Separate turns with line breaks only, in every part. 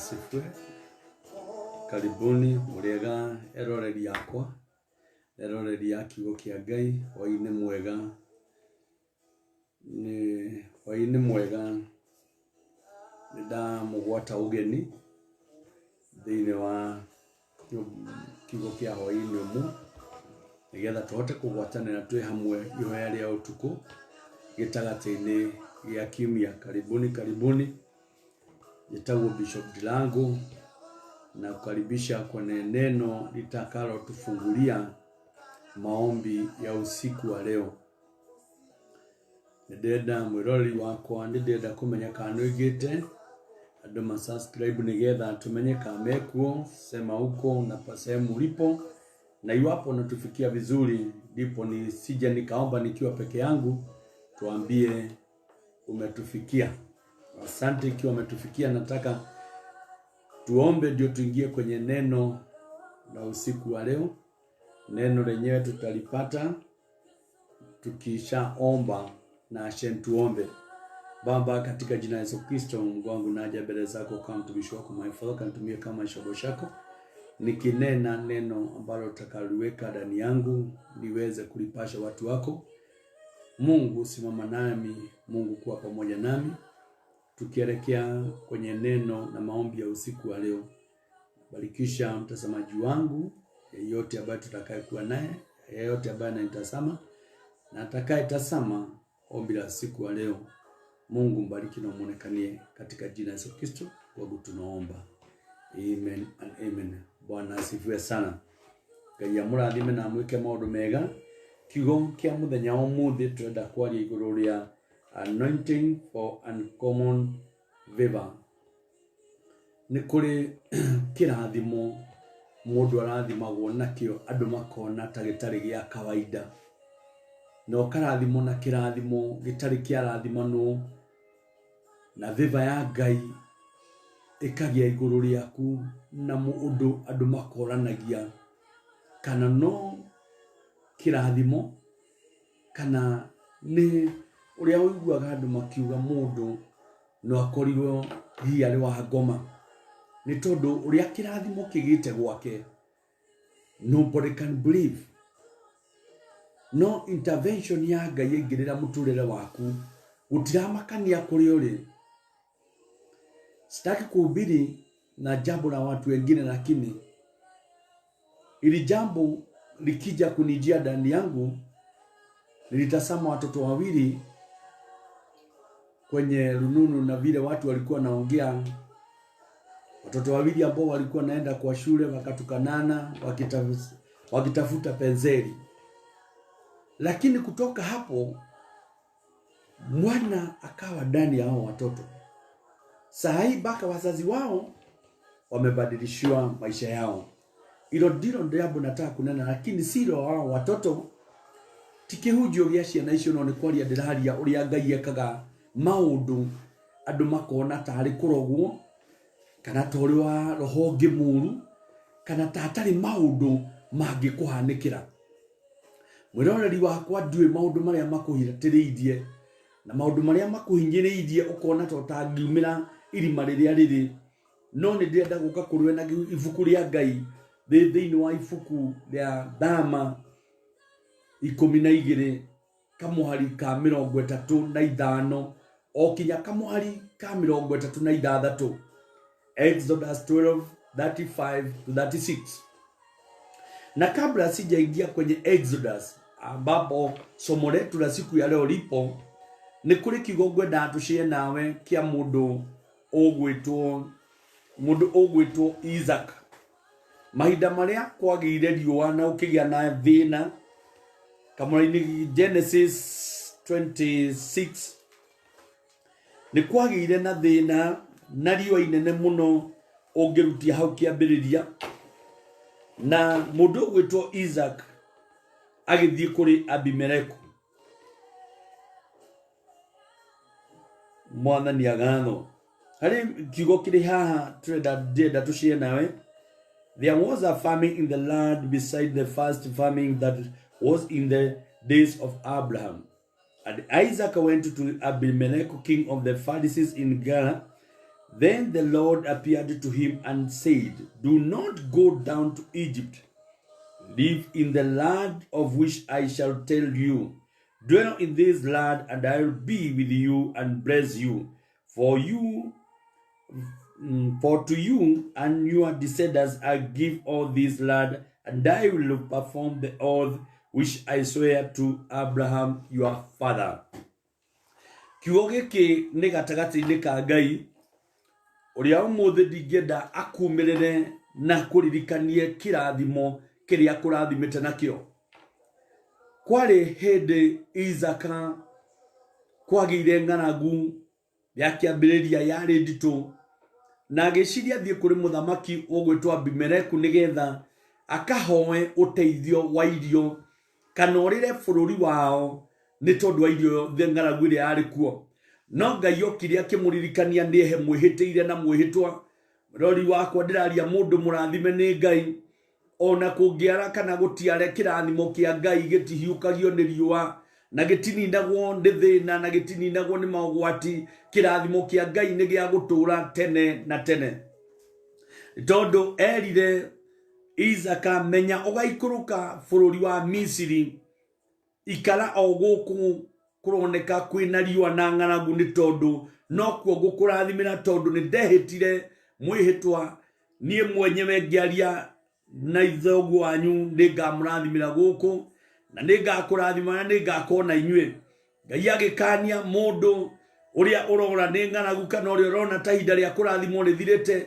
asifiwe. Karibuni murega eroreri yakwa, eroreri ya kiugo kia Ngai. Hwaĩ-inĩ mwega, ni hwaĩ-inĩ mwega ndamũgwata ũgeni thĩinĩ wa kiugo kia hwaĩ-inĩ ũmwe, nĩgetha tũhote kũgwatanĩra twĩ hamwe ihoya rĩa ũtukũ gĩtagatĩ-inĩ gĩa kiumia. Karibuni. Nitagwo Bishop Dilango na kukaribisha kwenye neno litakalo tufungulia maombi ya usiku wa leo. Ndenda mwirori wakwa, ndenda kumenya kana igite andu ma subscribe nigetha tumenye kama mekuo, sema huko na sehemu ulipo, na iwapo natufikia vizuri ndipo nisije nikaomba nikiwa peke yangu, tuambie umetufikia. Asante ikiwa umetufikia. Nataka tuombe ndio tuingie kwenye neno la usiku wa leo. Neno lenyewe tutalipata tukisha omba, na ashen tuombe. Baba, katika jina la Yesu Kristo, Mungu wangu, naja mbele zako kama mtumishi wako, my Father, kanitumie kama chombo chako, nikinena neno ambalo utakaliweka ndani yangu niweze kulipasha watu wako. Mungu, simama nami. Mungu, kuwa pamoja nami tukielekea kwenye neno na maombi ya usiku wa leo. Barikisha mtazamaji wangu, yeyote ambaye tutakayekuwa naye, yeyote ambaye ananitazama na atakayetazama ombi la siku wa leo. Mungu mbariki na muonekanie katika jina la Yesu Kristo kwa tunaomba. Amen and amen. Bwana asifiwe sana. Ngai amurathime na mwike maundu mega. Kiugo kia muthenya umuthi turenda kwaria iguru ria anointing for uncommon favor. Ni kuri kirathimo mundu arathimagwo nakio andu makona ta gitari gia kawaida, no karathimo na kirathimo gitari kia rathimano na favor ya Ngai ikagia iguru riaku na mundu andu makoranagia kana no kirathimo kana ni uria uiguaga andu makiuga mundu no akorirwo hiari wa ngoma. Ni tondu uria kirathimo kigite gwake, nobody can believe. No intervention ya Ngai ingirira muturire waku gutiramakania kuri uri. Sitaki kuhubiri na jambo la watu wengine, lakini ili jambo likija kunijia ndani yangu, nilitazama watoto wawili kwenye rununu na vile watu walikuwa naongea. Watoto wawili ambao walikuwa naenda kwa shule wakatukanana wakitafuta penseli. Lakini kutoka hapo mwana akawa ndani ya hao watoto. Saa hii baka wazazi wao wamebadilishiwa maisha yao. Ilo ndilo jambo nataka kunena, lakini silo hao watoto tikihujio gya ciana icio no ni kwaria ndiraria uria Ngai ekaga maundu andu makona tari kurogwo, kana tori wa roho ngimuru, kana tatari maundu mangikuhanikira. Mwiroreri wakwa ndui maundu maria makuhiratiriithie na maundu maria makuhinyiriithie ukona to tangiumira irima riria riri. No ni ndirenda guka kurwe na ibuku ria Ngai thiini wa ibuku ria Dhama 12 kamuhari ka 35 okinya kamuhari ka 36. Exodus 12:35-36. Na kabla sijaingia kwenye Exodus ambapo somo letu la siku ya leo lipo, ni kuri kiugo ngwenda tushie nawe kia mundu ogwitwo Isaac. Mahinda maria kwagire riũa na ukigia na thina, kamũra-inĩ Genesis 26 ni kwagire na thina na riũa inene muno ũngĩrutia hau kĩambĩrĩria, na mũndũ ũgwĩtwo Isaac agĩthiĩ kũrĩ Abimeleku. Mwathani agatho. Harĩ kiugo kĩrĩ haha ndĩrenda tushie nawe. There was a famine in the land beside the first famine that was in the days of Abraham. And Isaac went to Abimelech, king of the Pharisees in Gerar, Then the Lord appeared to him and said, do not go down to Egypt. Live in the land of which I shall tell you. Dwell in this land, and I will be with you and bless you. For to you and your descendants I give all this land, and I will perform the oath which I swear to Abraham your father. Kiugo giki ni gatagati-ini ka Ngai uria umuthi ndingenda akumirire na kuririkanie kirathimo kiria kurathimite nakio. Kwari hindi Isaka kwagire ng'aragu ya kiambiriria yari nditu, na agiciria thie kuri muthamaki ugwitwo Abimeleku nigetha akahoe uteithio wa irio kana urire bururi wao ni tondu wa irio the ng'aragu iria yari kuo. No Ngai okire akimuririkania ni he mwihitiire na mwihitwa. Rori wakwa ndiraria mundu murathime ni Ngai, ona kungiara kana gutiare kirathimo kia Ngai gitihiukagio ni riua na gitininagwo ni thina na gitininagwo ni maugwati. Kirathimo kia Ngai ni gia gutura tene na tene. Tondu erire Isaka, menya ugaikuruka bururi wa Misiri, ikara o guku kuroneka kwina riua na ng'aragu ni tondu no kuo gukurathimira tondu ni ndehitire mwihitwa nie mwenyewe ngiaria na ithogu wanyu ningamurathimira guku na ningakurathima na ningakona inyue. Ngai agikania mundu uria urora ni ng'aragu kana uria urona ta ihinda ria kurathimwo rithirite,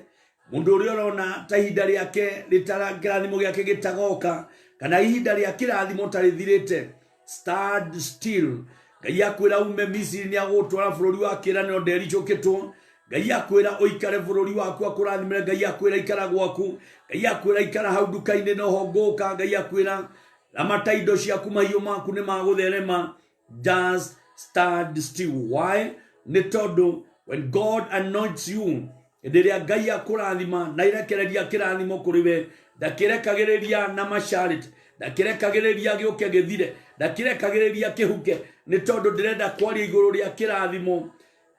mundu uria urona ta ihinda riake ritara kirathimo giake gitagoka kana ihinda ria kirathimo ta rithirite, stand still. Ngai akwira ume Misiri ni agutwara bururi wa kiraniro ndericukitwo. Ngai akwira oikare bururi waku akurathimire. Ngai akwira ikara gwaku. Ngai akwira ikara hau nduka-ini no hongoka. Ngai akwira ramata indo ciaku mahiu maku ni magutherema. Just stand still. Why? Ni tondu when God anoints you, ndiria Ngai akurathima na irekereria kirathimo kuri we, ndakirekagiriria na mashariti, ndakirekagiriria giuke githire, ndakirekagiriria kihuke. Ni tondu ndirenda kwaria iguru ria kirathimo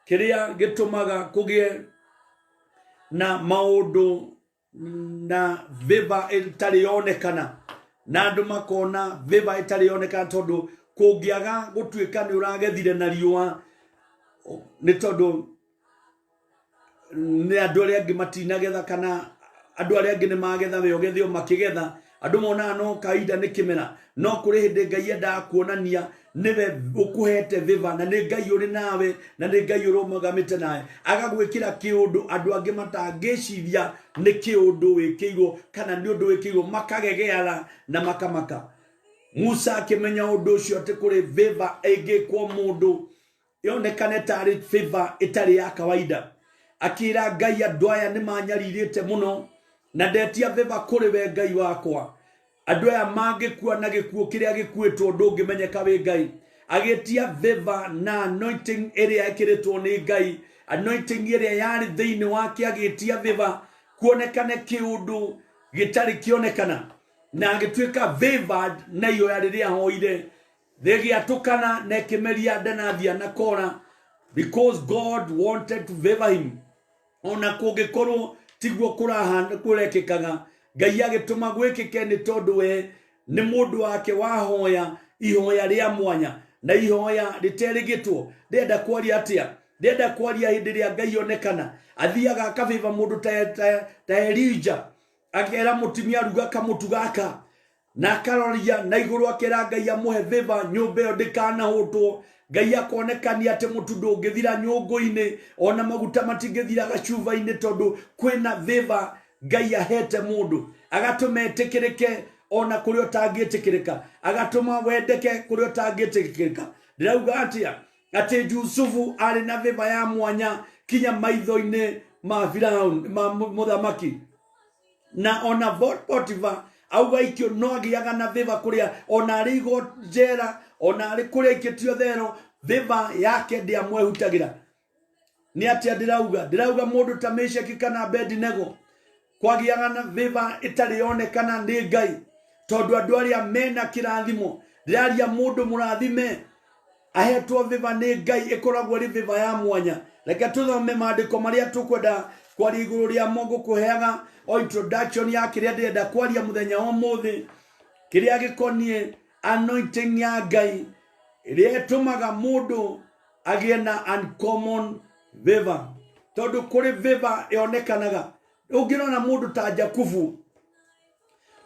kiria gitumaga kugie na maundu na viva itari yonekana na andu makona viva itari yonekana tondu kungiaga gutuika ni uragethire na riua. Ni tondu ni andu aria angi matinagetha kana andu aria angi ni magetha we ogethio makigetha. Andu mona no kaida ni kimera, no kuri hindi Ngai enda kuonania niwe ukuhete viva na ni Ngai uri nawe na ni Ngai urumagamite nawe agagwikira kiundu andu angi matangiciria ni kiundu wikirwo kana ni undu wikirwo makagegeara na makamaka. Musa akimenya undu ucio ati kuri viva igikwo mundu yonekane tari viva itari ya kawaida. Akira Ngai andu aya ni manyaririte muno na ndetia viva kuri we Ngai wakwa. Andu aya mangikua na gikuo kiria gikuitwo ndungimenyeka wi Ngai. Agetia viva na anointing iria ikiritwo ni Ngai, anointing iria yari thiini wake, agetia viva kuonekane kiundu gitari kionekana na agituika viva na iyo yari ria hoire thegiatukana na kimeria ndanathia na kora, because God wanted to viva him. Ona kungikorwo tiguo kurahana kurekekaga, Ngai agituma gwikike ni tondu we ni mundu wake wahoya ihoya ria mwanya na ihoya riterigitwo. Ndenda kwaria atia, ndenda kwaria hindi ria Ngai onekana. Athiaga akaviva mundu ta Elijah, akera mutimia ruga kamutugaka na akaroria na iguru akera Ngai amuhe viva nyumba yo ndikanahutwo. Ngai akonekania ati mutu ndungithira nyungu-ini ona maguta matingithira gacuva-ini tondu kwina viva Ngai ahete mundu. Agatuma etikirike ona kuri utangitikirika, agatuma wendeke kuri utangitikirika. Ndirauga atia ati Yusufu ari na viva ya mwanya kinya maitho-ini ma Firauni ma muthamaki, na ona Potifa auga ikio no agiaga na viva kuria ona arigo jera ona ari kuria ikitio thero viva yake ndia mwehutagira. Ni atia ndirauga mundu ta Meshaki kana Abednego kwagiaga na viva itari yonekana ni Ngai tondu andu aria mena kirathimo. Ndiraria mundu murathime ahetwo viva ni Ngai, ikoragwo ri viva ya mwanya Reke tuthome maandiko maria tukwenda kwaria iguru ria Mungu kuheaga o introduction ya kiria ndenda kwaria muthenya wa muthi kiria gikonie anointing ya Ngai iria itumaga mundu agie na uncommon favor. Tondu kuri favor yonekanaga ungirona mundu ta Jakubu,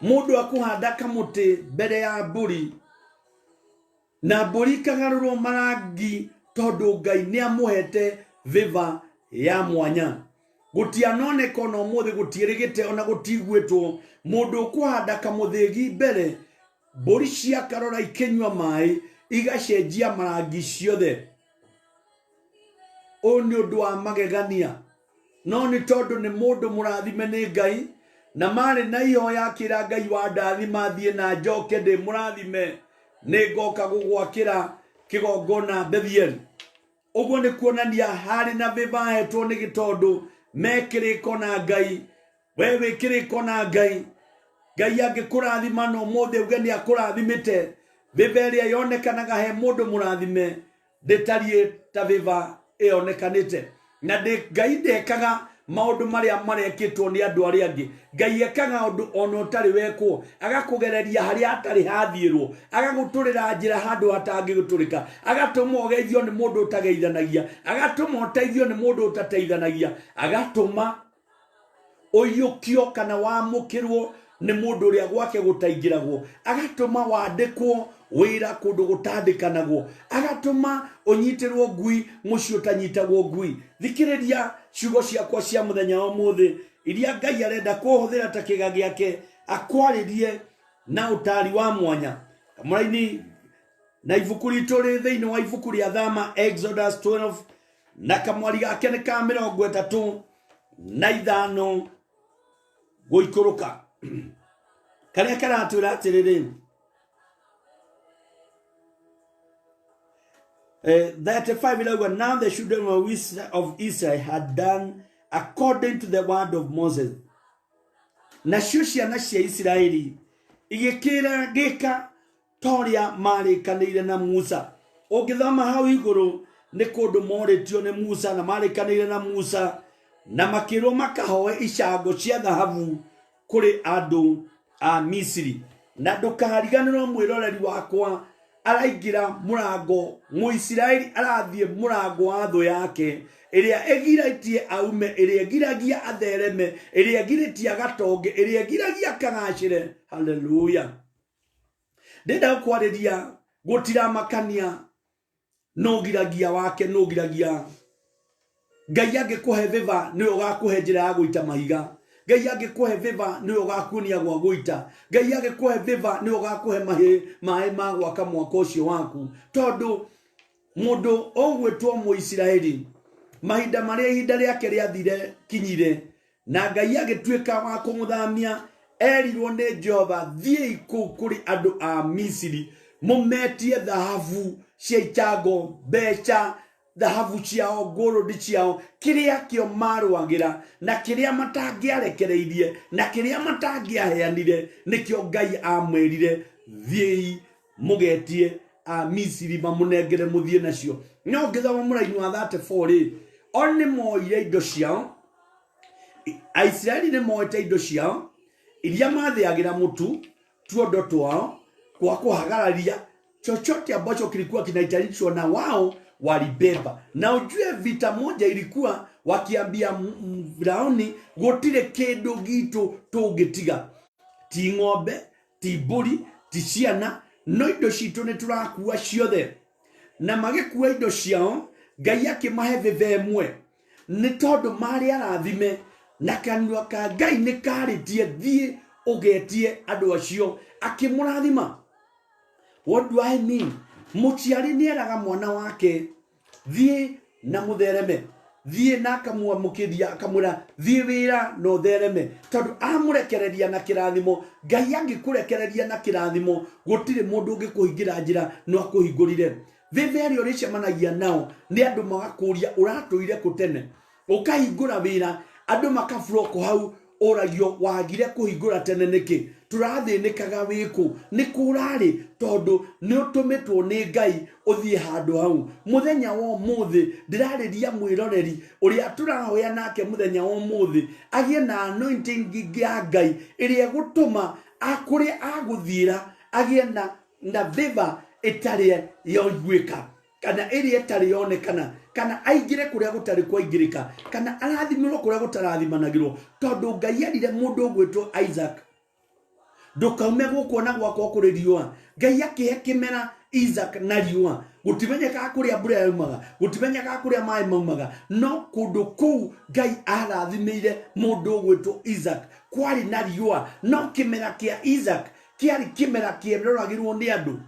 mundu akuhanda kamuti mbere ya mburi na mburi kagarurwo marangi tondu Ngai ni amuhete favor ya mwanya. Gutianoneka no muthi gutirigite ona gutigwetwo mundu ukuhanda kamuthigi mbere mburi cia karora ikinywa mai igacenjia marangi ciothe. O ni undu wa magegania, no ni tondu ni mundu murathime ni Ngai na mari na ihoya kira Ngai wa ndathima thie na njoke ndi murathime ni ngoka gugwakira kigongona Bethel. Uguo ni kuonania hari na viva hetwo ni gitondu mekiriko na Ngai. Wewe kiriko na Ngai, Ngai angikurathima no mothe uge ni akurathimite. Viva iria yonekanaga he mundu murathime nditarie ta viva ionekanite. Na Ngai ndekaga maundu maria marekitwo ni andu aria angi. Ngai ekaga undu ono tari wekwo, agakugereria haria atari hathierwo, agaguturira njira handu hatangi guturika, agatuma ugeithio ni mundu utageithanagia, agatuma uteithio ni mundu utateithanagia, agatuma uyukio kana wamukirwo ni mundu uria gwake gutaingiragwo, agatuma wandikwo wira kundu gutandikanagwo, agatuma unyitirwo ngui muci utanyitagwo ngui. Thikiriria ciugo ciakwa cia muthenya wa muthi iria Ngai arenda kuhuthira ta kiga giake akwaririe na utari wa mwanya. Kamuraini na ibuku ritu ri thiini wa ibuku ria Thama Exodus 12 na kamwari gake ni ka 35 guikuruka. Karia karatwira atiriri 35 now the children of Israel had done according to the word of Moses. Na ciana cia Israeli igikira gika toria marikanire na Musa. Ugithoma hau iguru ni kundu moritio ni Musa na marikanire na Musa na makiro makahoe icango cia thahabu kuri andu a Misiri. Na ndukariganirwo mwiroreri wakwa araingira murango Muisiraeli arathie murango wa thu yake iria egiraitie aume, iria giragia athereme, iria giritia gatonge, iria giragia kagacire. Hallelujah. Ndenda kwariria gutira makania no giragia wake, no giragia. Ngai angikuhe viva ni ugakuhe njira ya guita mahiga. Ngai angikuhe viva ni ugakunia gwa guita. Ngai angikuhe viva ni ugakuhe maĩ ma gwaka mwaka ucio waku. Tondu mundu ogwetwo Muisiraeli mahinda maria ihinda riake riathire kinyire na Ngai agituika wa kumuthamia, erirwo ni Jehova thie kuri andu a Misiri mumetie thahabu cia itango, mbeca, thahabu ciao, gold ciao, kiria kio marwagira na kiria matangiarekereirie na kiria matangiaheanire nikio Ngai amwirire thie mugetie a Misiri mamunengere muthie nacio. No ngithoma muraini wa 34 oni moire indo ciao, Aisraeli ni moite indo ciao iria mathiagira mutu tuondo twao kwa kuhagararia chochote ambacho kilikuwa kinahitajishwa na wao walibeba. Na ujue vita moja ilikuwa wakiambia Firauni gutire kindu gitu tungitiga, ti ng'ombe, ti mburi, ti ciana, no indo citu ni turakua ciothe. Na magikuwa indo ciao, Ngai akimahe viva imwe ni tondu mari arathime na kanua ka Ngai ni karitie thie ugetie andu acio akimurathima. What do I mean? Muciari ni eraga mwana wake thie na muthereme, thie na akamuamukithia akamura thie wira no thereme, tondu amurekereria na kirathimo. Ngai angikurekereria na kirathimo gutire mundu ungikuhingira njira no akuhingurire. Viveri oricemanagia nao ni andu magakuria uratuire kutene, ukahingura wira andu makafuroko hau oragio wagire kuhingura tene niki turathinikaga wiku nikurari tondu ni utumitwo ni Ngai uthie handu hau muthenya wa muthi ndirariria mwiroreri uria turahoya nake muthenya wa muthi agie na anointing ya Ngai iria gutuma akuri aguthira agie na viva itari yoigwika kana iria itari yonekana kana aingire kuria gutari kwaingirika kana arathimirwo kuria gutarathimanagirwo tondu Ngai arire mundu gwitwo Isaac ndukaume gukuona gwakwa kuri riua Ngai akihe kimera Isaac na riua gutimenyeka kuria mbura yaumaga gutimenyeka kuria mai maumaga no kundu kuu Ngai arathimire mundu gwitwo Isaac kwari na riua no kimera kia Isaac kiari kimera kieroragirwo ni andu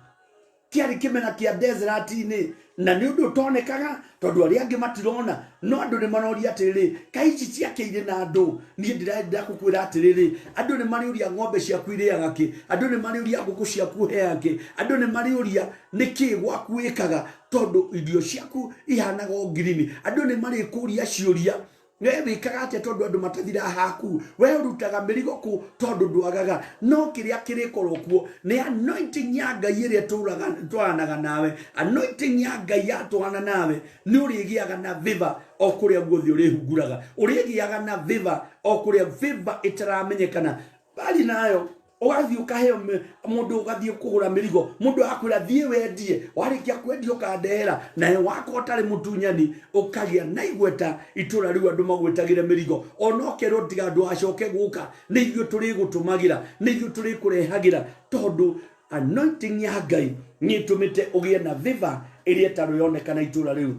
kiari kimera kia desert-ini na ni undu tonekaga tondu aria angi matirona no andu ni manoria atiriri kaici ciakeire na andu ni ndirenda kukwira atiriri andu ni mariuria ng'ombe ciaku iriaga ki andu ni mariuria nguku ciaku heaga ki andu ni mariuria niki gwaku ikaga tondu irio ciaku ihanaga ngirini andu ni marikuria ciuria we wikaga ate tondu andu matathira haku we urutaga mirigo ku tondu ndwagaga no kiria kirikorwo kuo ni anointing ya Ngai iria twanaga nawe anointing ya Ngai yatwana nawe ni urigiaga na viva o kuria guothi urihunguraga urigiaga na viva o kuria viva itaramenyekana bali nayo ugathi ukaheo mundu ugathi kugura mirigo mundu akwira thie wendie warikia kwendia ukandehera na wako utari mutunyani ukagia na igweta itura riu andu magwetagire mirigo onokerwo tiga andu acoke guka ni ithuĩ turi gutumagira ni ithuĩ turi kurehagira tondu anointing ya Ngai ni tumite ugie na viva iria taru yonekana itura riu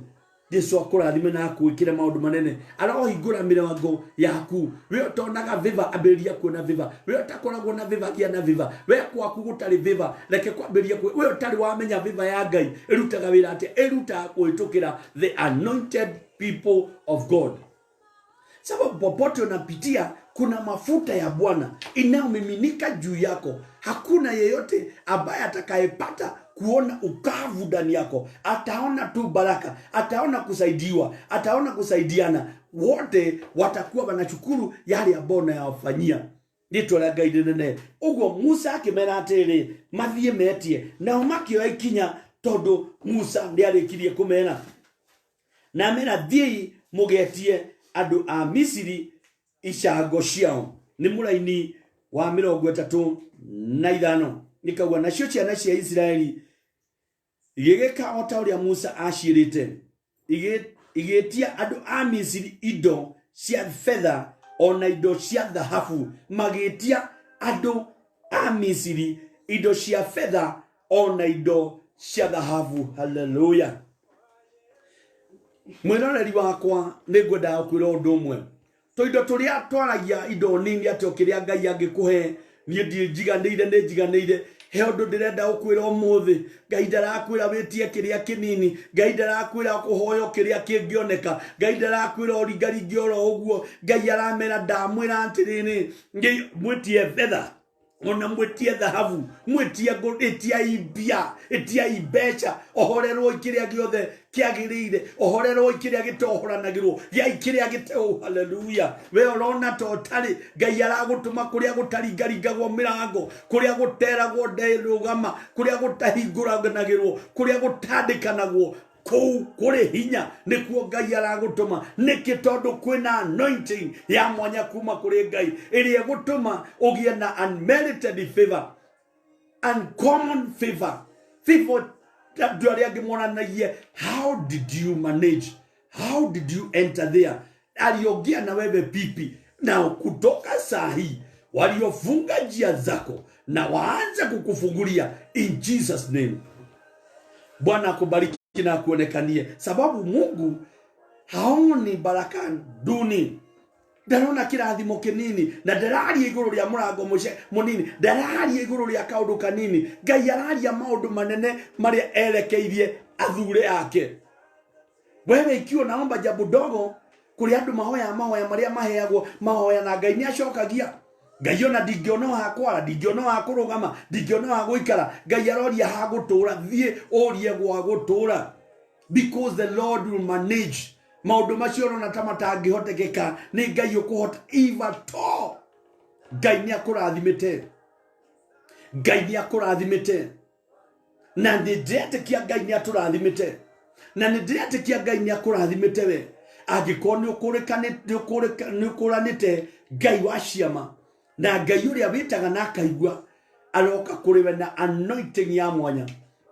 Jesu akurathime na akuikire maundu manene arohingura mirango yaku we utonaga viva ambĩrĩria kuona viva we utakoragwo na viva kia na viva we kwaku gutari viva reke kwambĩrĩria we utari wamenya viva ya Ngai irutaga wira ati iruta kuitukira the anointed people of God sababu popote unapitia kuna mafuta ya Bwana inayomiminika juu yako hakuna yeyote ambaye atakayepata kuona ukavu ndani yako ataona tu baraka ataona kusaidiwa ataona kusaidiana wote watakuwa wanashukuru yale ambayo nayawafanyia nitwa Ngai nene ugo Musa akimera atiri mathie metie na makio ikinya tondu Musa ndiarikirie kumera na mera thii mugetie andu a Misiri icango ciao ni muraini wa 35 nikauga nacio ciana cia Israeli igeka ota uria Musa acirite igetia andu a Misiri indo cia fedha ona indo cia dhahabu magetia andu a Misiri indo cia fedha ona indo cia dhahabu haleluya mwiroreri wakwa ningwenda kwira undu umwe toindo turia twaragia indo nini atio kiria Ngai angikuhe nie ndijiganire he undu ndirenda ukwira umuthi Ngai ndarakwira witie kiria kinini Ngai ndarakwira kuhoyo kiria kingioneka Ngai ndarakwira uringaringi oro uguo Ngai aramera ndamwira atiriri mwitie fedha ona mwitie dhahabu mwitie gold itia ibecha ohorerwo ikiria giothe kiagirire ohorerwo ikiria gitohoranagirwo ya ikiria giteo haleluya we orona totari Ngai aragutuma kuria gutaringaringagwo mirango kuria guteragwo nderugama kuria gutahingũranagirwo kuria gutandikanagwo kou kure hinya nikuo Ngai aragutuma niki tondu kwina anointing ya mwanya kuma kuri Ngai iria gutuma ugie na unmerited favor uncommon favor that angimwonanagie how did you manage how did you enter there aliogia na wewe pipi na kutoka sahi waliofunga njia zako na waanze kukufungulia in Jesus name. Bwana akubariki na kuonekanie sababu Mungu haoni baraka duni ndarona kirathimo kinini na ndararia iguru ria murango munini ndararia iguru ria kaundu kanini Ngai araria maundu manene maria erekeirie athure yake wewe ikiwa naomba jambo dogo kuri andu mahoya maria maheagwo mahoya na Ngai ni acokagia Ngai ona ndingĩona hakwa ndingĩona hakurugama ndingĩona haguikara Ngai aroria hagutura thie orie gwa gutura because the Lord will manage maundu macio rona ta matangihotekeka ni Ngai ukuhota even to Ngai ni akurathimite. Ngai ni akurathimite. Na ndiretekia Ngai ni aturathimite. Na ndiretekia Ngai ni akurathimite we. Agikoni ukuranite Ngai wa ciama. Na Ngai uria witaga na akaigua aroka kuriwe na anointing ya mwanya.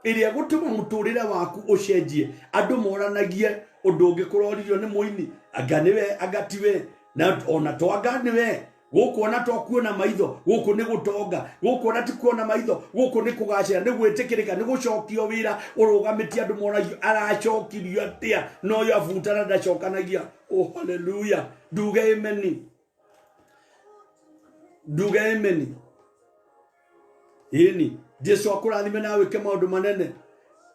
Iria gutuma muturire waku ucenjie. Andu moranagie undu ungikuroririo ni muini. Anga niwe agatiwe na ona twaga niwe. Guku ona twakuona maitho, guku ni gutonga, guku ona tikuona maitho, guku ni kugacira, ni gwitikirika, ni gucokio wira, urugamitie andu monagio aracokirio atia, no yo avutana ndacokanagia. Oh hallelujah. Nduga amen. Nduga amen. Ini Jesu akurathime nawe ke maundu manene.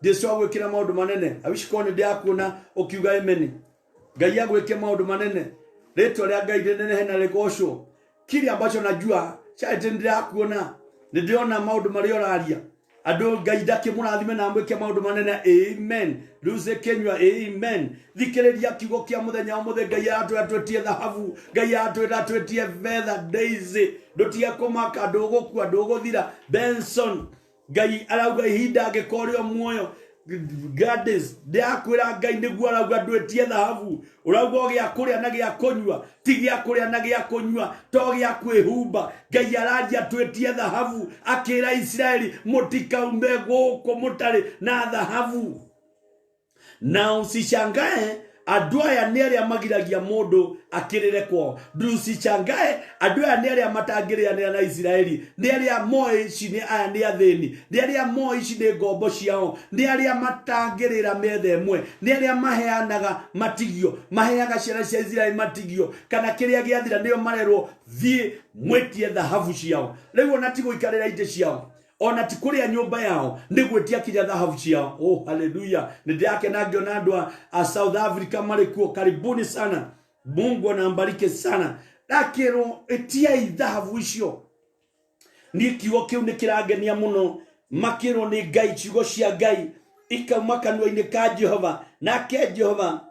Jesu agwikira maundu manene. Abishikone ndiakuna ukiuga amen. Ngai agwike maundu manene. Leto ria Ngai nene hena legosho. Kile ambacho najua chaendelea kuona ndiona maundu mario raria ando Ngai dake murathime na mweke maundu manene. Amen. Luze kenywa amen. Thikiriria kiugo kia muthenya umuthe Ngai atwetie thahabu, Ngai atwetie feather daisy, ndotia komaka ndugukua nduguthira. Benson Ngai arauga ihinda ngikorio muoyo Gades ndiakwira Ngai niguo arauga ndwetie thahabu. Urauga gia kuria na gia kunywa, ti gia kuria na gia kunywa, to gia kwihumba. Ngai araria twetie thahabu, akira Israeli mutikaume guku mutari na thahabu. Na usishangae andu aya ni aria magiragia mundu akirire kwao. Ndusichangae andu aya ni aria matangirianira na Israeli, ni aria moi ici ni aya ni athini, ni aria moi ici ni ngombo ciao, ni aria matangirira methe mwe, ni aria maheanaga matigio, maheaga ciana cia Israeli matigio kana kiria giathira nio marerwo thie mwetie thahabu ciao. Riu ona ti guikarira ite ciao, ona ti kuria nyumba yao, ni gwetia kinya thahabu ciao. Oh hallelujah. Ndiake na ngiona andu a South Africa marikuo, karibuni sana. Mungu anambariki sana. Lakero etia thahabu icio. Ni kiugo kiu ni kiragenia muno. Makiro ni Ngai, ciugo cia Ngai ikauma kanua-ini ka Jehova. Nake Jehova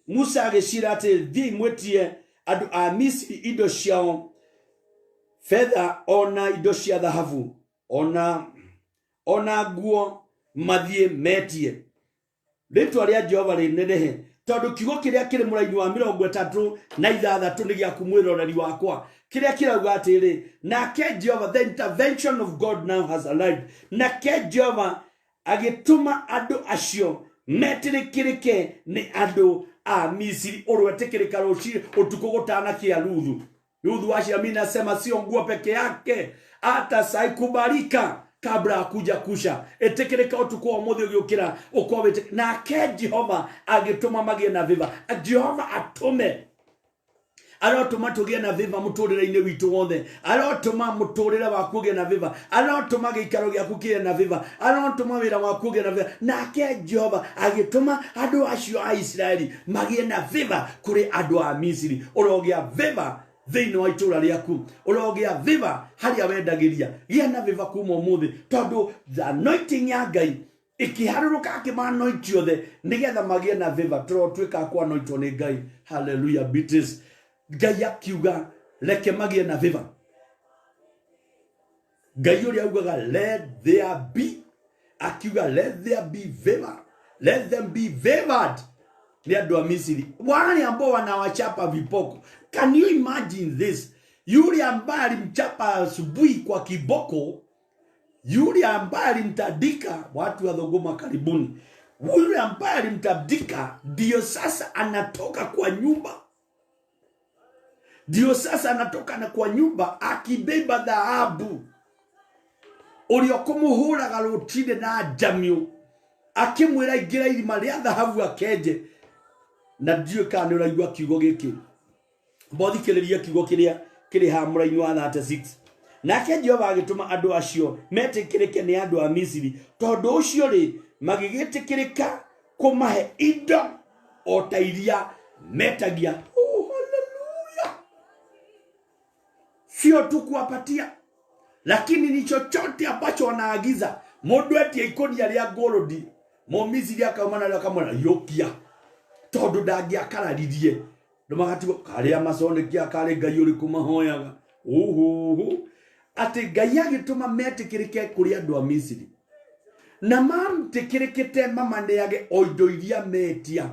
Musa agicira ati thi mwetie andu a Misiri indo ciao, fedha ona indo cia thahabu, ona nguo mathie metie. Ritwa ria Jehova rinenehe, tondu kiugo kiria kiri muraini wa 36 ni gia kumwiroreri wakwa. Kiria kirauga atiri, nake Jehova, the intervention of God now has arrived. Nake Jehova agituma andu acio metirikirike ni andu a Misiri. Urwetikirika ruci utuko gutana kia Ruthu acia mimi nasema sio nguo peke yake, hata saikubalika kabla akuja kusha. Etekereka utuko wa mothe ugiukira ukowete. Nake Jehova agituma magie na viva. Jehova atume arotuma tugie na viva muturire-ini witu wothe. Arotuma muturire waku ugie na viva. Arotuma giikaro giaku gie na viva. Arotuma wira waku ugie na viva. Nake Jehova agituma andu acio a Israeli magie na viva kuri andu a Misiri. Urogia viva thini wa itura riaku, urogia viva haria wendagiria. Gia na viva kuma umuthi, tondu the anointing ya Ngai ikiharuruka akimanointio the nigetha magie na viva. Turotwika kwa anointwo ni Ngai. Hallelujah. Bitis Ngai akiuga leke magie na viva. Ngai uria augaga let there be, akiuga let there be viva, let them be vivid. Ni andu a Misiri wale ambao wanawachapa vipoko. Can you imagine this? Yule ambaye alimchapa asubuhi kwa kiboko, yule ambaye alimtandika, watu wa Thogoma karibuni, yule ambaye alimtandika ndio sasa anatoka kwa nyumba. Ndio sasa anatoka na kwa nyumba akibeba dhahabu uliokumuhuraga rutine na jamio, akimwira igira irima ria dhahabu akeje. Na ndio kana uraigwa kiugo giki, bothikiriria kiugo kiria kiri ha muraini wa 36. Nake Jehova agituma andu acio metikirike ni andu a Misiri, tondu ucio ri magigitikirika kumahe indo o ta iria metagia. Oh hallelujah. Sio tu kuwapatia, lakini ni chochote ambacho wanaagiza. Mundu atie ikonia ria gold, mo Misiri akaumana na kamwana yokia tondu ndangiakararirie Ndomagatigo karia masonekia kare Ngai uri kumahoyaga. Ati Ngai agituma metikirike kuri andu a Misiri. Na mamtikirikite mamaneage oindo iria metia.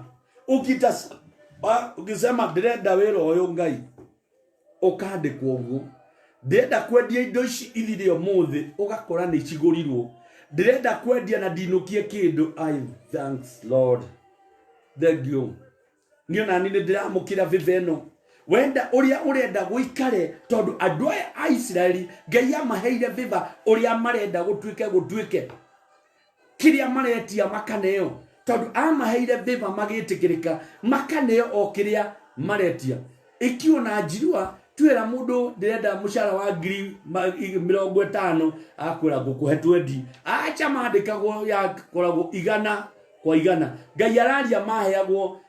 Ukisema ndirenda wira uyu Ngai ukandikwo uguo. Ndirenda kwendia indo ici ithire umuthi ugakora ni cigurirwo. Ndirenda kwendia na ndinukie kindu. Thanks Lord. Thank you. Niona nini ndiramukira viveno. Wenda uria urenda guikare tondu andu a Israeli Ngai amaheire viva uria marenda gutwike. Kiria maretia makaneo tondu amaheire viva magitikirika makaneo o kiria maretia. Ikiona njirua twira mundu ndirenda mushara wa 50 akwira gukuhe 20 acha mandikagwo ya koragwo 100 kwa 100. Ngai araria maheagwo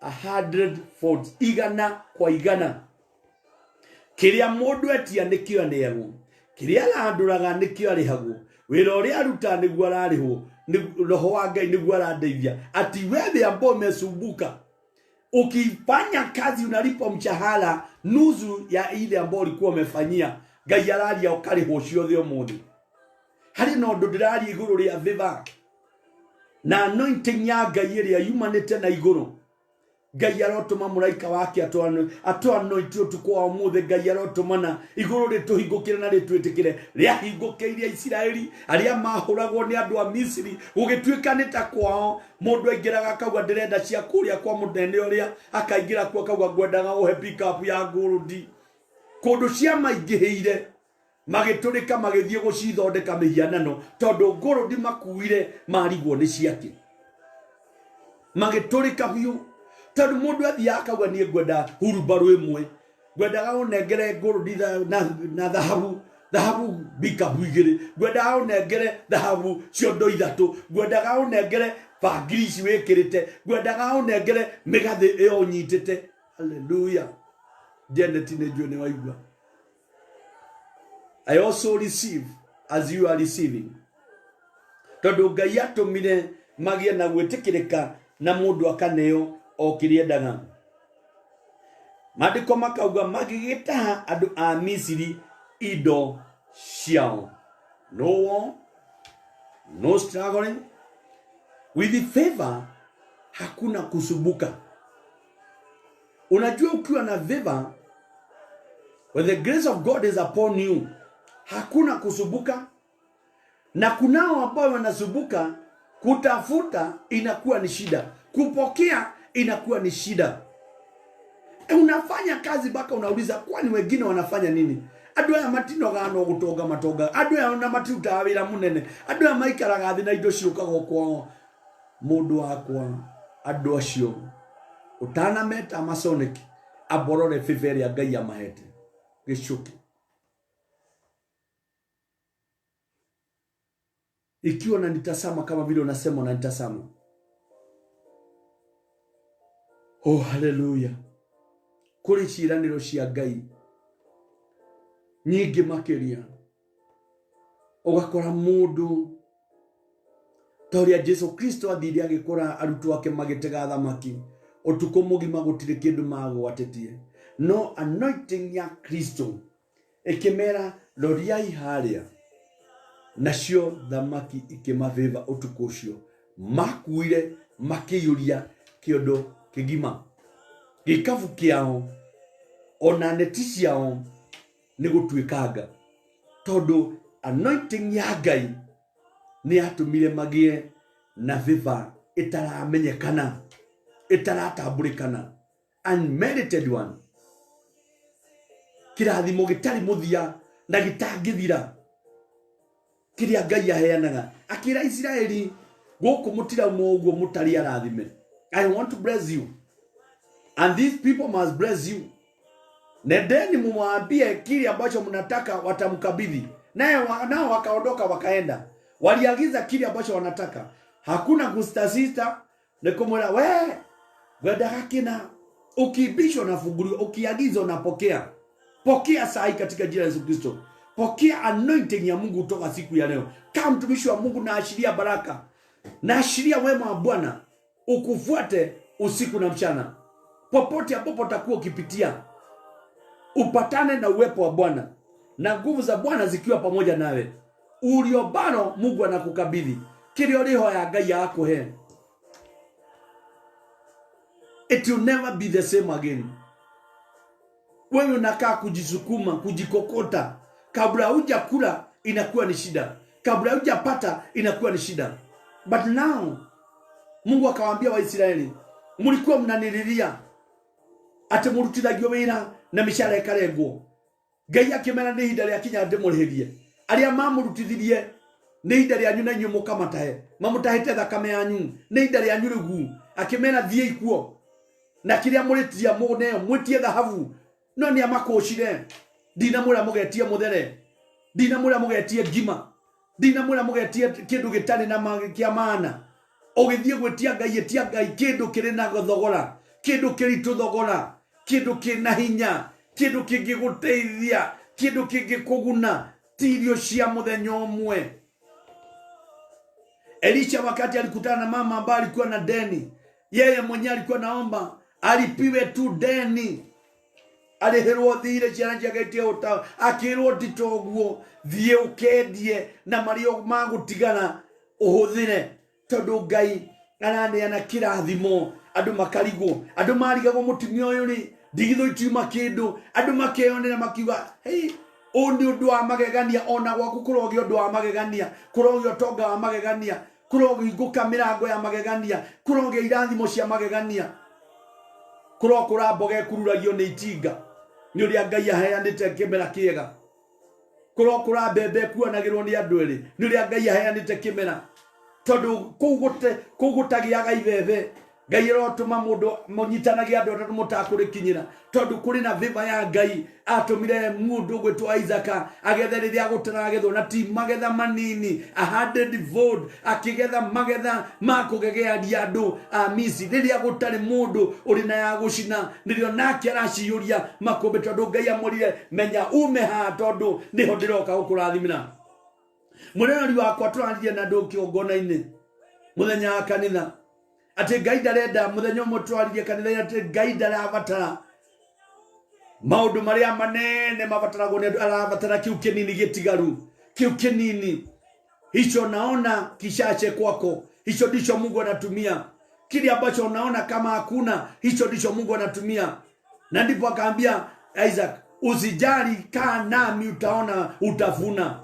100 fold 100 kwa 100. Kiria mundu etia nikio aneagwo, kiria aranduraga nikio arihagwo. Wira uria aruta niguo ararihwo, roho wa Ngai niguo arandeithia. Ati wewe ambao umesumbuka ukifanya kazi unalipa mshahara nusu ya ile ambayo ulikuwa umefanyia, Ngai araria ukarihwo ciothe umuthi. Hari no ndu ndirari iguru ria viva na anointing ya Ngai iria yumanite na iguru. Ngai arotuma muraika wake anointi utuko wa umuthi. Ngai arotumana iguru rituhingukire na ritwitikire riahingukiire Isiraeli aria mahuragwo ni andu a Misiri ugitwika nita kwao. Mundu aingiraga akauga ndirenda cia kuria kwa munene uria akaingira kwa akauga ngwendaga uhe pick up ya ngurudi. Kundu cia maingiheire magiturika magithie gucithondeka mihianano tondu ngurudi makuire marigwo ni ciake magiturika biu. Tondu mundu athia akauga nie ngwenda hurubaru imwe, ngwendaga unengere ngurudi na dhahabu bikabu igiri, ngwendaga unengere dhahabu ciondo 3, ngwendaga unengere bangiri wikirite, ngwendaga unengere migathi iyo nyitite. Hallelujah. Janet nejwe ne waigwa. I also receive as you are receiving. Tondu Ngai atumire magie na gwitikirika na mundu akaneo o kiriendaga. Mandiko makauga magigitaha andu a Misiri indo ciao. No war, no struggling. With the favor hakuna kusumbuka. Unajua ukiwa na favor, when the grace of God is upon you, hakuna kusumbuka. Na kunao ambao wanasumbuka, kutafuta inakuwa ni shida, kupokea inakuwa ni shida. Unafanya kazi baka unauliza kwani wengine wanafanya nini? Andu ya matino gano gutoga matoga, andu ya na matuta wira munene, andu ya maikaraga thina indo ciukago kwao. Mundu wakwa andu acio utana meta masonic aborore fiveri ya Ngai amahete gicuki. Ikiwa na nitasama kama vile unasema na nitasama. Oh hallelujah. Kuri ciraniro cia Ngai nyingi makiria ugakora mundu toria Jesu Kristo athiri agikora arutu ake magitega thamaki utuko mugima gutire kindu magwatetie. No anointing ya Kristo ikimera loriai haria nacio thamaki ikimaveva utuko ucio makuire makiyuria kiondo kigima gikavu kiao ona neti ciao ni gutwikanga tondu anointing ya Ngai ni atumire magie na viva itaramenyekana itaratamburikana unmerited one. Kirathimo gitari muthia na gitangithira kiria Ngai aheanaga akira Israeli guku mutira muguo mutari arathime. I want to bless you and these people must bless you. Nedeni mumwambie kile ambacho mnataka watamkabidhi. Nao wakaondoka wakaenda. Waliagiza kile ambacho wanataka. Hakuna kustasita na kumwona we gwenda kina ukibishwa na funguliwa, ukiagiza unapokea. Pokea sahi katika jina la Yesu Kristo. Pokea anointing ya Mungu kutoka siku ya leo. Kama mtumishi wa Mungu naashiria baraka. Naashiria wema wa Bwana ukufuate usiku na mchana. popote ambapo utakuwa ukipitia, upatane na uwepo wa Bwana na nguvu za Bwana zikiwa pamoja nawe. Uliobano Mungu anakukabidhi kile uliho ya Ngai yako he. It will never be the same again. Wewe unakaa kujisukuma, kujikokota, kabla hujakula inakuwa ni shida, kabla hujapata inakuwa ni shida. But now Mungu akawaambia Waisraeli, mlikuwa mnanililia ate murutithagio wira na mishara ikaregwo. Ngai akimena ni hinda ria kinya ndimurihirie. Aria mamurutithirie ni hinda ria nyuna nyu mukamatahe, mamutahite thakame yanyu ni hinda ria nyurugu. Akimena thie ikuo na kiria muritia muneo mwitie dhahabu, no ni amakocire. Dina mura mugetie muthere, dina mura mugetie ngima, dina mura mugetie kindu gitari na kia maana. Ogithie gwetia Ngai, etia Ngai kindu kiri na thogora, kindu kiritu thogora, kindu kina hinya, kindu kingiguteithia, kindu kingikuguna, tirio cia muthenya umwe. Elisha wakati alikutana na mama ambaye alikuwa na deni, yeye mwenyewe alikuwa naomba alipiwe tu deni. Aliherwo thire ciana ciake uta, akirwo nditoguo thie ukendie na mario magutigana uhuthire, tondu Ngai araneana kirathimo. Andu makarigwo, andu marigagwo mutumia uyu ni ndigitho ituma kindu, andu makeyonera makiuga hey, undi undu wa magegania, ona gwaku kurogi undu wa magegania, kurogi utonga wa magegania, kurogi nguka mirango ya magegania, kurogi irathimo cia magegania, kurokura mboge kururagio ni itinga ni uria Ngai aheanite kimera kiega, kurokura mbembe kuonagirwo ni andu eri ni uria Ngai aheanite kimera. Tondu kugutagiaga ibebe, Ngai rotuma mundu munyitanagia andu atatu mutakurikinyira, tondu kuri na viva ya Ngai. Atumire mundu gwetwa Isaka agethe riria gutara getho na ti magetha manini, 100-fold, akigetha magetha makugegearia andu a Misiri riria gutari mundu uri na ya gucina, nirio nake araciyuria makombe, tondu Ngai amurire menya ume ha, tondu niho ndiroka gukurathimira. Munenori wakwa turanjia na ndu kiongona-ini muthenya wa kanitha, ati Ngai ndarenda muthenya umwe twaririe kanitha, ati Ngai ndarabatara maundu maria manene mabataragwo ni andu, arabatara kiu kinini gitigaru, kiu kinini hicho naona kishache kwako, hicho ndicho Mungu anatumia. Kile ambacho unaona kama hakuna, hicho ndicho Mungu anatumia. Na ndipo akaambia Isaac, usijali, kaa nami utaona utavuna.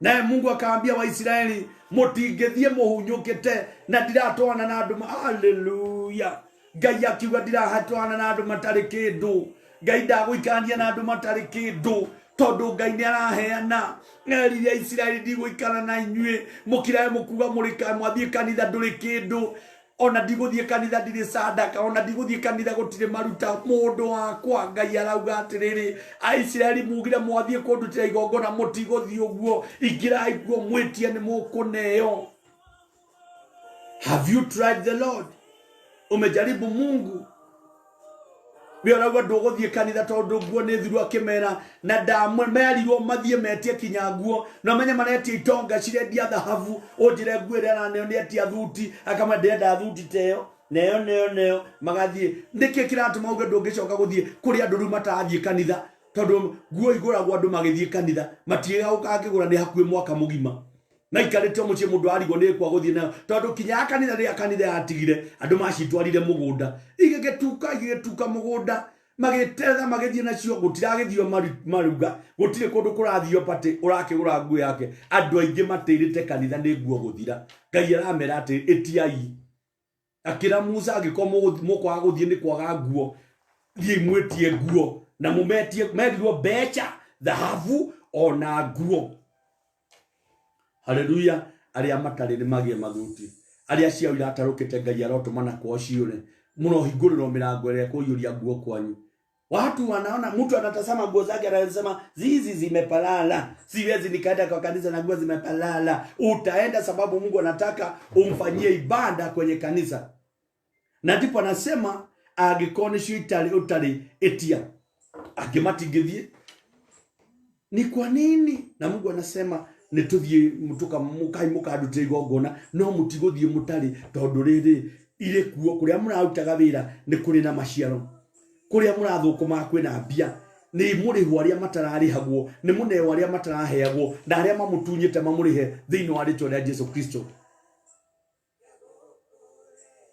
Naye Mungu akaambia Waisraeli, mutingethie muhunyukite na ndiratwana na andu. Haleluya! Ngai akiuga ndirahatwana na andu matari kindu. Ngai ndagwikania na andu matari kindu, tondu Ngai ni araheana. Erire Israeli, ndigwikara na inyue mukirae mukuga murika mwathie kanitha nduri kindu, ona ndiguthie kanitha ndiri sadaka, ona ndiguthie kanitha gutire maruta. Mundu wakwa Ngai arauga atiriri, Israeli mugire mwathie kundutira igongona, mutiguthie uguo, ingirai kuo mwitie ni mukuneo. Have you tried the Lord? Umejaribu Mungu? Bioragwa nduguthie kanitha tondu nguo ni thiru akimera, na ndamwe merirwo mathie metie kinyanguo, na menye manetie itonga cirendia thahabu. Unjire nguo ria raneo ni atia thuti, akama ndenda thuti teo neo magathie. Ndike kiratuma uge ndungicoka guthie kuri andu matathie kanitha, tondu nguo iguragwo andu magithie kanitha matiega ukangigura ni hakue mwaka mugima. Na ikarite mucie mundu arigwo ni kwa guthie nayo, tondu kinya kanitha ria kanitha yatigire andu macitwarire mugunda, igegetuka mugunda magitetha magithie nacio, gutiragithio maruga, gutire kundu kurathio pati urakigura nguo yake. Andu aingi matirite kanitha ni nguo guthira. Ngai aramera ati etiai, akira Musa agiko mukwa guthie ni kwaga nguo, thie mwetie nguo na mumetie merirwo mbeca, thahabu ona nguo. Haleluya! Aria matari ni magie mathuti, aria ciao iratarukite Ngai arotuma kwa ciure muno hinguriro mirango ria kuyuria nguo kwanyu. Watu wanaona, mtu anatazama nguo zake anasema zizi zimepalala, siwezi nikaenda kwa kanisa na nguo zimepalala. Utaenda sababu Mungu anataka umfanyie ibada kwenye kanisa. Na ndipo anasema agikonisho utali etia agimatigithie. Ni kwa nini? Na Mungu anasema nituthie mutuka mukai adute igongona, no mutiguthie mutari, tondu riri ire kuo kuria murautaga wira ni kuri na maciaro. kuria murathukuma kwina mbia ni muri hwaria matarari hagwo ni mune waria mataraheagwo na aria mamutunyite mamurihe thiini wa ritwa ria Jesu Kristo.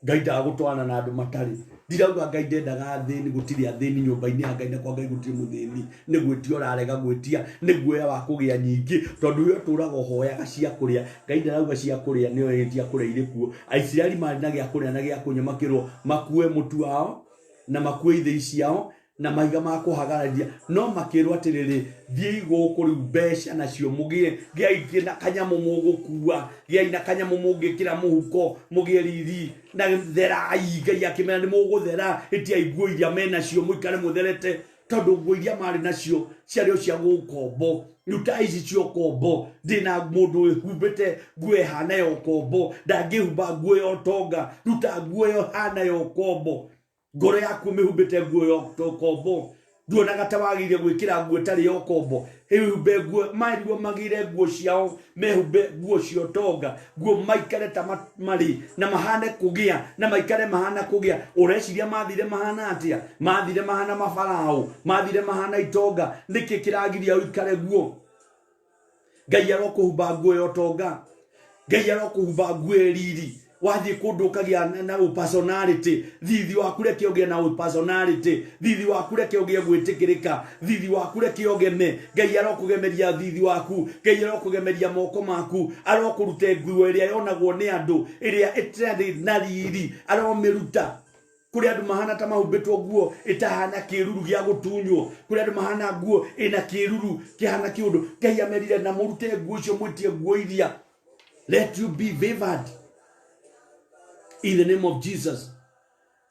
Ngai ndagutwana na andu matari ndirauga Ngai ndendaga thini gutiri athini nyumba-ini ya Ngai na kwa Ngai gutiri muthini ni gwetia urarega gwetia ni guoya wa kugia nyingi tondu yo turaga hoyaga cia kuria Ngai ndarauga cia kuria niyo yetia kuria irikuo. Aisiraeli mari na gia kuria na gia kunyamakirwo makue mutu wao na makue ithei ciao na maiga ma kuhagararia no makirwo atiriri thii guku riu mbeca nacio mugie giai na kanyamu mugukua giai na kanyamu mugikira muhuko mugie riri na therai Ngai akimena ni muguthera itia iguo iria mena cio muikare mutherete tondu nguo iria mari nacio ciario cia gukombo nyuta ici cio kombo ndina mundu humbite nguo hana yo kombo ndangihumba nguo yo tonga ruta nguo yo hana yo kombo ngoro yaku mihumbite nguo yo kombo nduonaga ta wagire gwikira nguo tari yo kombo hihumbe nguo mairwo magire nguo ciao mehumbe nguo cio tonga nguo maikare ta mari na mahane kugia na maikare mahana kugia ureciria mathire mahana atia mathire mahana mafarao mathire mahana itonga niki kiragiria uikare nguo Ngai arokuhumba nguo yo tonga Ngai arokuhumba nguo riri wathi kundu kagia na personality thithi waku reke ogie na personality thithi waku reke ogie gwitikirika thithi waku reke ogeme Ngai arokugemeria thithi waku Ngai arokugemeria moko maku arokurute nguo iria yonagwo ni andu iria itrendi na riri aromiruta kuri andu mahana ta mahumbitwo nguo itahana kiruru gia gutunywo kuri andu mahana nguo ina kiruru kihana kiundu Ngai amerire na murute nguo icio mwitie nguo iria let you be favored in the name of Jesus.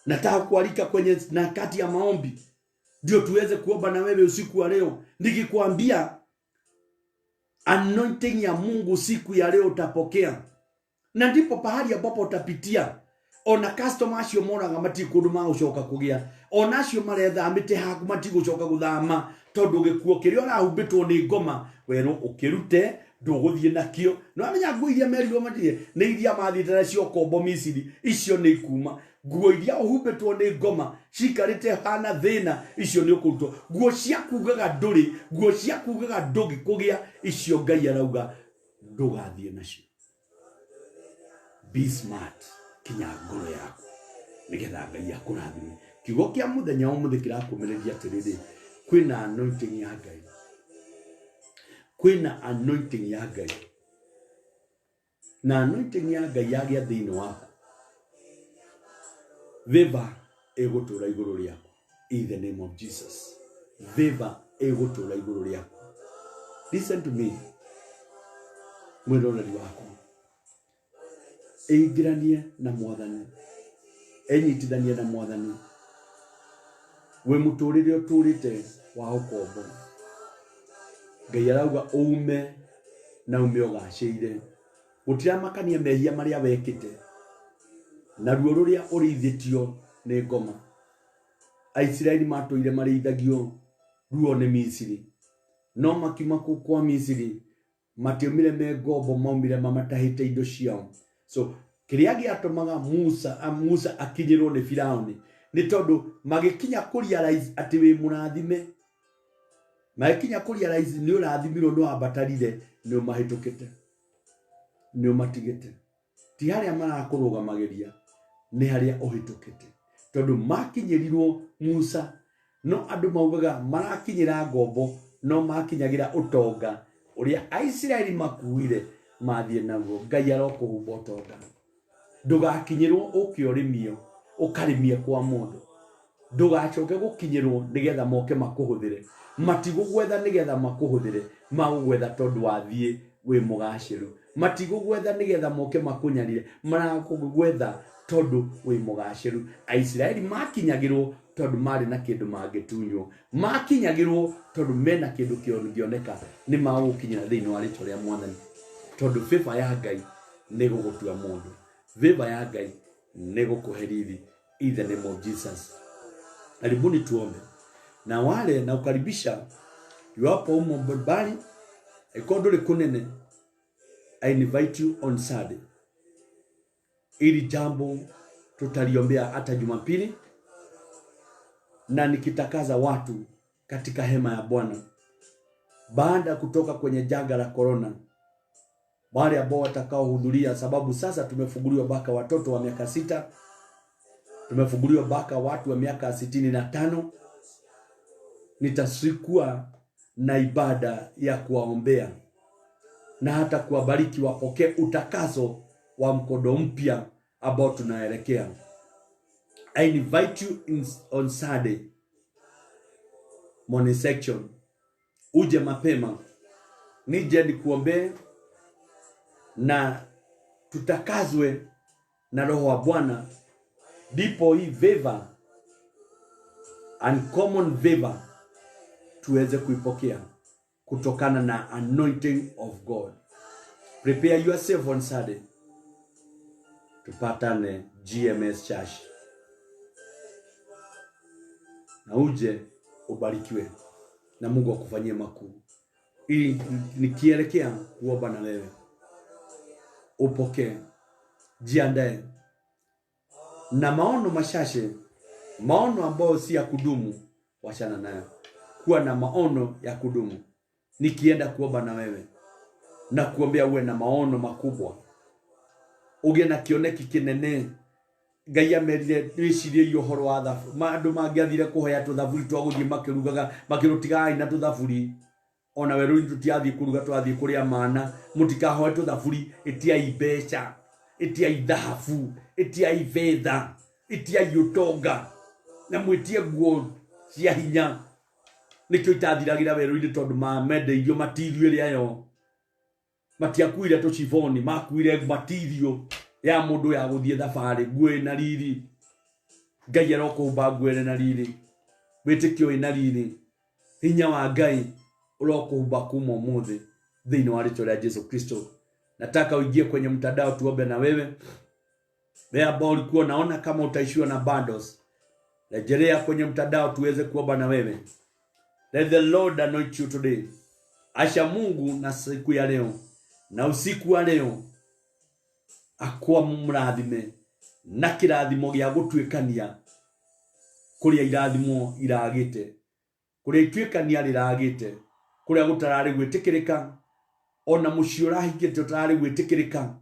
Nataka kualika kwenye nakati ya maombi ndio tuweze kuomba na wewe usiku wa leo. Nikikwambia anointing ya Mungu siku ya leo utapokea. Na ndipo pahali ambapo utapitia. Ona customer acio moraga matikundu ma ucoka kugia. Ona acio maretha amite haku matigucoka guthama tondu gikuo kiria urahumbitwo ni ngoma wero ukirute nduguthie nakio no amenya nguo iria merirwo matire ni iria mathitara cio kombo Misiri icio ni kuma nguo iria uhumbitwo ni ngoma cikarite hana thina icio ni ukurutwo nguo cia kugaga nduri nguo cia kugaga ndugi kugia icio Ngai arauga ndugathie nacio. Be smart kinya ngoro yaku nigetha Ngai akurathime. Kiugo kia muthenya umuthi kirakumereria atiriri kwina anointing ya Ngai kwina anointing ya Ngai na anointing ya Ngai yagia thiini waku favor egutura iguru riaku in the name of Jesus. Favor egutura iguru riaku. Listen to me mwiroreri waku eigiranie na Mwathani enyitithanie na Mwathani we muturire uturite wa ukombo Ngai arauga uume na ume ugacire gutira makania mehia maria wekite na ruo ruria urithitio ni ngoma. Aisiraeli matuire marithagio ruo ni Misiri no makiuma kwa Misiri matiumire me ngombo maumire mamatahite indo ciao. So kiria giatumaga Musa akinyirwo ni Firauni ni tondu magikinya kurealize ati we murathime magikinya kurealize ni urathimirwo no abatarire ni umahitukite ni umatigite ti haria marakurugamagiria ni haria uhitukite tondu makinyirirwo Musa no andu maugaga marakinyira ngombo no makinyagira utonga uria Aisiraeli makuire mathie naguo. Ngai arokuhumba utonga ndugakinyirwo ukiorimio ukarimie kwa mundu ndugacoke gukinyirwo nigetha moke makuhuthire matigugwetha nigetha makuhuthire magugwetha tondu wathie wi mugaciru matigugwetha nigetha moke makunyarire marakugwetha tondu wi mugaciru. Aisiraeli makinyagirwo tondu mari na kindu mangitunywo makinyagirwo tondu mena kindu kioneka ni magukinyira thiini wa ritwa ria Mwathani tondu favor ya Ngai ni gugutua mundu favor ya Ngai ni gukuherithi in the name of Jesus. Karibuni tuombe na wale na ukaribisha yuapo umo mbali ekondole kunene. I invite you on Sunday ili jambo tutaliombea hata Jumapili na nikitakaza watu katika hema ya Bwana. Baada kutoka kwenye janga la corona, wale ambao watakaohudhuria, sababu sasa tumefunguliwa mpaka watoto wa miaka 6, tumefunguliwa mpaka watu wa miaka 65. Nitasikuwa na ibada ya kuwaombea na hata kuwabariki wapokee utakaso wa mkondo mpya ambao tunaelekea. I invite you on Sunday morning section. Uje mapema, nije nikuombee na tutakazwe na Roho wa Bwana, ndipo hii favor, uncommon favor, tuweze kuipokea kutokana na anointing of God. Prepare yourself on Sunday. Tupatane GMS Church. Na uje ubarikiwe na Mungu akufanyie makuu. Ili nikielekea kuomba na wewe, upokee, jiandae na maono mashashe, maono ambayo si ya kudumu, wachana nayo. Kuwa na maono ya kudumu. Nikienda kuomba na wewe na kuombea uwe na maono makubwa, uge na kioneki kinene. Ngai amerire nicirie yohoro wa thabu, mandu mangiathire kuhoya tuthaburi twa guthie makirugaga makirutiga ina tuthaburi. Ona we ruri tutiathie kuruga, twathie kuria mana. Mutikahoe tuthaburi, itiai mbeca, itiai thahabu, itiai fedha, itiai utonga, na mwitie nguo cia hinya. Nikio itathiragira werũ-inĩ tondu mamendeirio matirio ĩrĩa yo. Matiakuire tuciboni, makuire matirio ya mundu ya guthie thabarĩ, nguo ĩna riri. Ngai arokuhumba nguo ĩna riri, wĩtĩkio ĩna riri, hinya wa Ngai urokuhumba kuma ũmũthĩ thĩinĩ wa rĩĩtwa rĩa Yesu Kristo. Nataka uingie kwenye mtandao tuombe na wewe. Wewe ambao ulikuwa unaona kama utaishiwa na bundles, rejelea kwenye mtandao tuweze kuomba na wewe. Let the Lord anoint you today. Asha Mungu na siku ya leo na usiku wa leo akwa murathime na kirathimo gya gutwikania kuria irathimo iragite, kuria itwikania riragite, kuria gutarari gwitikirika, ona mucio rahingite utarari gwitikirika,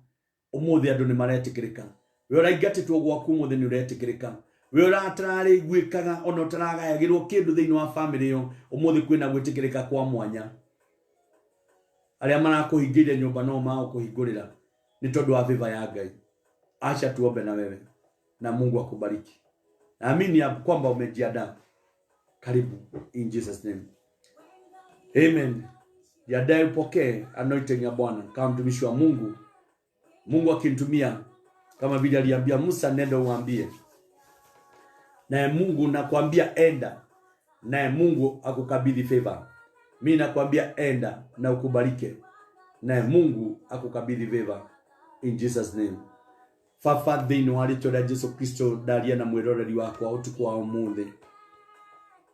umuthi andu ni maretikirika. We uraingatitwo gwaku umuthi ni uretikirika. We uratarari gwikaga ona utaragayagirwo kindu thiini wa family yo, umuthi kwina gwitikirika kwa mwanya. Aria marakuhingire nyumba no magukuhingurira ni tondu wa favor ya Ngai. Acha tuombe na wewe na Mungu akubariki. Naamini ya kwamba umejiandaa. Karibu in Jesus name. Amen. Jiandae upokee anointing ya Bwana kama mtumishi wa Mungu. Mungu akinitumia kama vile aliambia Musa, nenda uambie. Na Mungu nakwambia enda, na Mungu akukabidhi favor. Mimi nakwambia enda na ukubarike, na Mungu akukabidhi favor in Jesus name. Fafa thĩinĩ wa rĩĩtwa rĩa Yesu Kristo ndaria na mwĩroreri wakwa ũtukũ wa ũmũthĩ.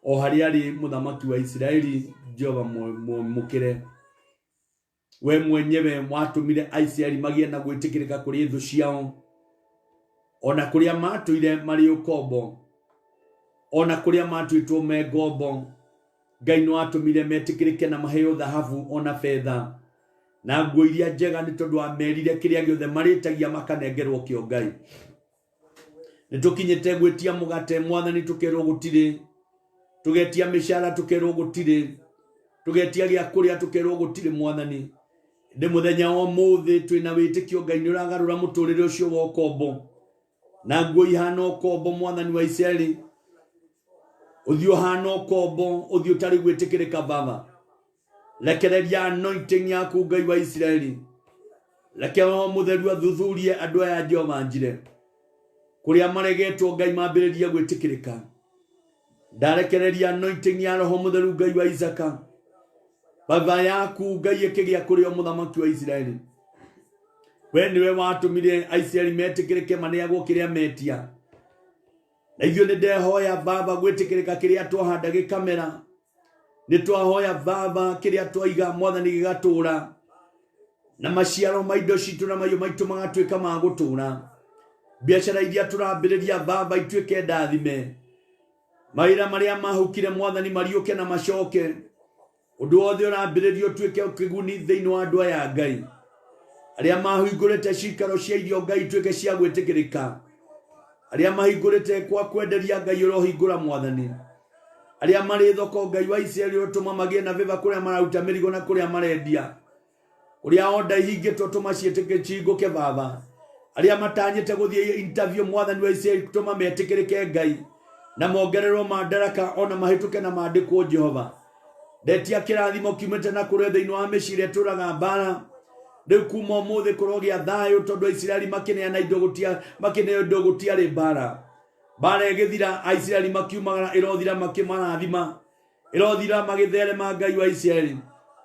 O harĩa arĩ mũthamaki wa Israeli, Jehova mũkĩre. We mwenyewe mwatũmire Aisraeli magie na gwĩtĩkĩrĩka kũrĩ thũ ciao, ona kũrĩa matũire marĩ ũkombo, ona kũrĩa matuĩtwo me ngombo. Ngai nĩ watũmire metĩkĩrĩke na maheo thahabu ona fedha na nguo iria njega, nĩ tondũ amerire kĩrĩa gĩothe marĩtagia makanengerwo kĩo Ngai. Nĩtũkinyĩte gwĩtia mũgate Mwathani tũkerwo gũtirĩ, tugetia mĩcara tũkerwo gũtirĩ, tugetia gĩa kũrĩa tũkerwo gũtirĩ Mwathani. Ndĩ mũthenya wa ũmũthĩ twĩna wĩtĩkio Ngai nĩ ũragarũra mũtũrĩre ũcio wa ũkombo na nguo ihana ũkombo Mwathani wa Israeli. Uthio hana ũkombo, uthio tari gwĩtĩkĩrĩka Baba. Lekereria anointing yaku Ngai wa Israeli. Reke Roho Mũtheru athuthurie andũ aya Jehova njire kũrĩa maregetwo Ngai mambĩrĩria gwĩtĩkĩrĩka. Ndarekereria anointing ya Roho Mũtheru Ngai wa Isaka. Baba yaku Ngai ĩkĩgĩa kũrĩ o mũthamaki wa Israeli. We niwe watũmire Aisraeli metĩkĩrĩke maneagwo kĩrĩa metia. Na hivyo nĩndehoya Baba gwĩtĩkĩrĩka kĩrĩa twahanda gĩkamera. Nĩtwahoya Baba kĩrĩa twaiga Mwathani gĩgatũũra, na maciaro ma indo citũ na mahiũ maitũ magatuĩka ma gũtũũra. Biacara iria tũrambĩrĩria Baba ituĩke ndathime. maira maria mahukire mwathani mariuke na macoke undu wothe urambiririo tuike kiguni thiini wa andu aya Ngai aria mahingurite cikaro cia irio Ngai tuike cia gwitikirika aria mahingurite kwa kwenderia Ngai urohingura mwathani aria mari thoko Ngai wa Israeli utuma magie na viva kuria marauta mirigo na kuria marendia uria onda ihingitwo tuma cietike cinguke baba aria matanyite guthie interview mwathani wa Israeli tuma metikirike Ngai na mongererwo madaraka ona mahituke na maandikwo Jehova ndetia kirathimo kiumite na kuria thiini wa micire turaga mbara riu kuma umuthi kurogia thayo tondu Israeli makineana indo gutia makineo indo gutiari mbara bara igithira Israeli makiumagara irothira makimarathima irothira magitherema Ngai wa Israeli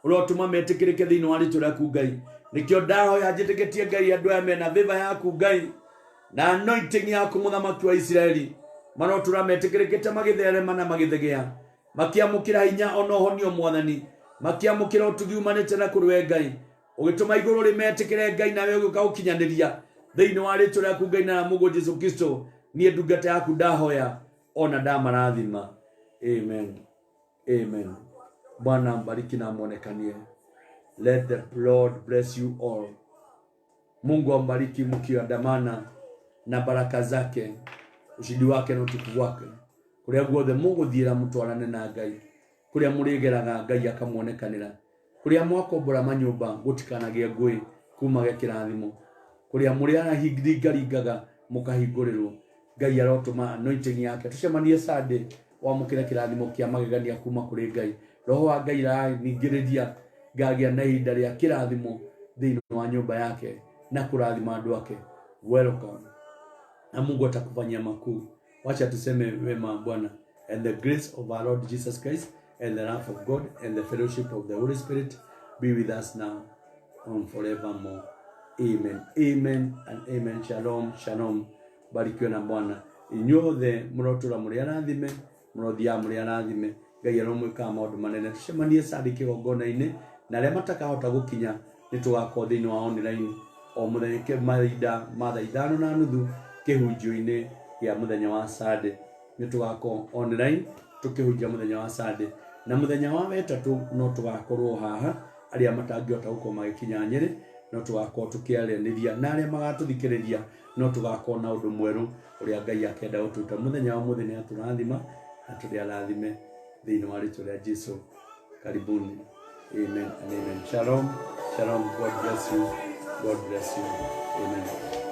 urotuma metikirike thiini wa ritu riaku Ngai nikio ndahoya njitikitie Ngai andu aya mena viva yaku Ngai na anointing yaku muthamaki wa Israeli marotura metikirikite magitherema na magithegea makiamukira hinya ono honio mwathani makiamukira utugiumanite na kurwe Ngai ugituma iguru rimetikire Ngai nawe ugukaũkinyaniria thiini wa ritu riaku Ngai na mugo Jesu Kristo nie ndungata yaku ndahoya ona ndamarathima amen amen. Bwana mbariki na muonekanie. Let the Lord bless you all. Mungu ambariki mkiandamana na baraka zake ushindi wake na utukufu wake kuria guothe muguthira mutwarane na Ngai kuria murigeraga Ngai akamuonekanira kuria mwakombora manyumba gutikanagie ngui kuma gekirathimo kuria muri arahingaringaga mukahingurirwo Ngai arotuma anointing yake tucemanie Sunday wa mukira kirathimo kia magegania kuma kuri Ngai roho wa Ngai ra ningiriria ngagia na ihinda ria kirathimo thiini wa nyumba yake na kurathima andu ake. Welcome na Mungu atakufanyia makuu. Wacha tuseme wema Bwana. And the grace of our Lord Jesus Christ and the love of God and the fellowship of the Holy Spirit be with us now and forevermore. Amen. Amen and amen. Shalom. Shalom. Barikiwe na Bwana. Inyuothe murotura muri arathime, murothia muri arathime. Ngai aromwika maundu manene. Tucemanie Sunday kigongona-ini na aria matakahota gukinya nitugakwo thiini wa online o muthenya ke maitha 5:30 kihunjio-ini ya muthenya wa Sunday nitugakwo online tukihunjia muthenya wa Sunday na muthenya wa wetatu no tugakorwo haha aria matangihota gukorwo magikinya Nyeri no tugakorwo tukiaraniria na aria magatuthikiriria no tugakorwo na undu mweru uria Ngai akenda ututa muthenya wa muthenya turathima na turi arathime thiini wa ritu ria Jesu. Karibuni. Amen and amen. Shalom. Shalom. God bless you. God bless you. Amen.